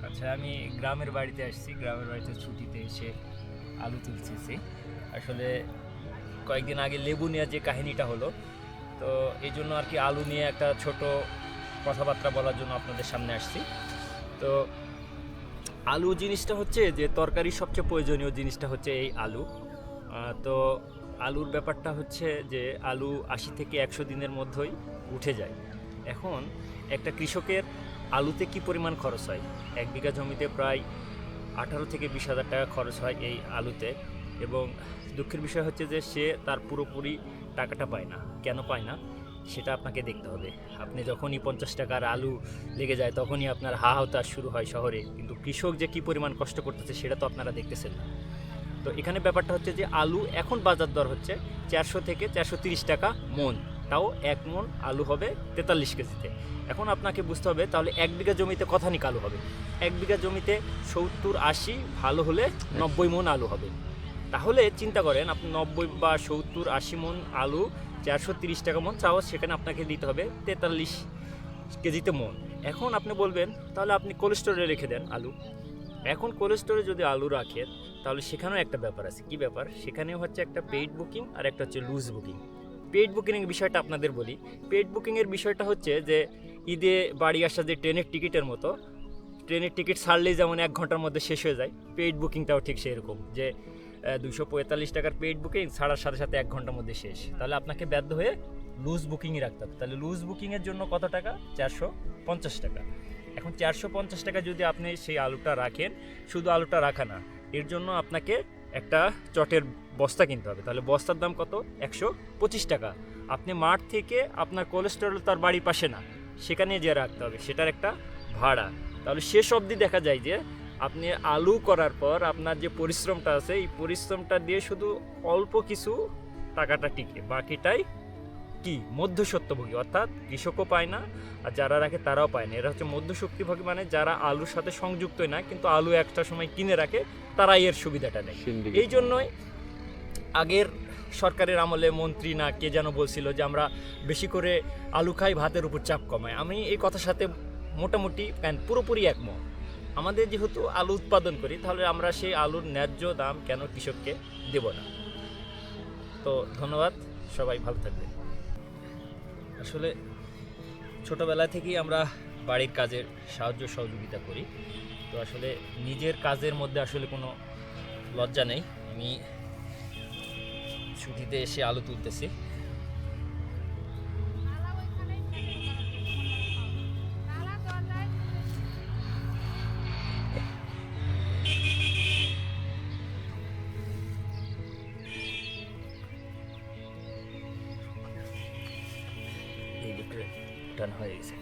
আচ্ছা, আমি গ্রামের বাড়িতে আসছি। গ্রামের বাড়িতে ছুটিতে এসে আলু তুলতেছি। আসলে কয়েকদিন আগে লেবু নেওয়ার যে কাহিনীটা হলো, তো এই জন্য আর কি আলু নিয়ে একটা ছোট কথাবার্তা বলার জন্য আপনাদের সামনে আসছি। তো আলু জিনিসটা হচ্ছে যে তরকারির সবচেয়ে প্রয়োজনীয় জিনিসটা হচ্ছে এই আলু। তো আলুর ব্যাপারটা হচ্ছে যে আলু ৮০ থেকে ১০০ দিনের মধ্যেই উঠে যায়। এখন একটা কৃষকের আলুতে কি পরিমাণ খরচ হয়? ১ বিঘা জমিতে প্রায় ১৮ থেকে ২০,০০০ টাকা খরচ হয় এই আলুতে। এবং দুঃখের বিষয় হচ্ছে যে সে তার পুরোপুরি টাকাটা পায় না। কেন পায় না? সেটা আপনাকে দেখতে হবে। আপনি যখনই ৫০ টাকার আলু লেগে যায় তখনই আপনার হা হতাশ শুরু হয় শহরে, কিন্তু কৃষক যে কী পরিমাণ কষ্ট করতেছে সেটা তো আপনারা দেখতেছেন না। তো এখানে ব্যাপারটা হচ্ছে যে আলু এখন বাজার দর হচ্ছে ৪০০ থেকে ৪৩০ টাকা মন। তাও ১ মন আলু হবে ৪৩ কেজিতে। এখন আপনাকে বুঝতে হবে তাহলে ১ বিঘা জমিতে কতখানি আলু হবে? ১ বিঘা জমিতে ৭০-৮০, ভালো হলে ৯০ মন আলু হবে। তাহলে চিন্তা করেন আপনি ৯০ বা ৭০-৮০ মন আলু ৪৩০ টাকা মন, চাও সেখানে আপনাকে দিতে হবে ৪৩ কেজিতে মন। এখন আপনি বলবেন তাহলে আপনি কোল্ড স্টোরে রেখে দেন আলু। এখন কোল্ড স্টোরে যদি আলু রাখেন তাহলে সেখানেও একটা ব্যাপার আছে। কি ব্যাপার? সেখানেও হচ্ছে একটা পেইড বুকিং আর একটা হচ্ছে লুজ বুকিং। পেইড বুকিংয়ের বিষয়টা আপনাদের বলি। পেইড বুকিংয়ের বিষয়টা হচ্ছে যে ঈদে বাড়ি আসা যে ট্রেনের টিকিটের মতো, ট্রেনের টিকিট ছাড়লেই যেমন ১ ঘন্টার মধ্যে শেষ হয়ে যায়, পেইড বুকিংটাও ঠিক সেরকম যে ২৪৫ টাকার পেইড বুকিং ছাড়ার সাথে সাথে ১ ঘন্টার মধ্যে শেষ। তাহলে আপনাকে বাধ্য হয়ে লুজ বুকিংই রাখতে হবে। তাহলে লুজ বুকিংয়ের জন্য কত টাকা? ৪৫০ টাকা। এখন ৪৫০ টাকা যদি আপনি সেই আলুটা রাখেন, শুধু আলুটা রাখা না, এর জন্য আপনাকে একটা চটের বস্তা কিনতে হবে। তাহলে বস্তার দাম কত? ১২৫ টাকা। আপনি মাঠ থেকে আপনার কোলেস্টেরল তার বাড়ির পাশে না, সেখানে যে রাখতে হবে, সেটার একটা ভাড়া। তাহলে শেষ অবধি দেখা যায় যে আপনি আলু করার পর আপনার যে পরিশ্রমটা আছে, এই পরিশ্রমটা দিয়ে শুধু অল্প কিছু টাকাটা টিকে, বাকিটাই কি মধ্যস্বত্বভোগী, অর্থাৎ কৃষকও পায় না আর যারা রাখে তারাও পায় না। এরা হচ্ছে মধ্যস্বত্বভোগী, মানে যারা আলুর সাথে সংযুক্তই না কিন্তু আলু একটা সময় কিনে রাখে, তারাই এর সুবিধাটা নেয়। এই জন্যই আগের সরকারের আমলে মন্ত্রী না কে যেন বলছিল যে আমরা বেশি করে আলু খাই, ভাতের উপর চাপ কমায়। আমি এই কথার সাথে মোটামুটি পুরোপুরি একমত। আমাদের যেহেতু আলু উৎপাদন করি, তাহলে আমরা সেই আলুর ন্যায্য দাম কেন কৃষককে দেব না? তো ধন্যবাদ, সবাই ভালো থাকবেন। আসলে ছোটোবেলা থেকেই আমরা বাড়ির কাজের সাহায্য সহযোগিতা করি। তো আসলে নিজের কাজের মধ্যে আসলে কোনো লজ্জা নেই। আমি ছুটিতে এসে আলু তুলতেছি। এই ভিতরে টান হয়ে গেছে।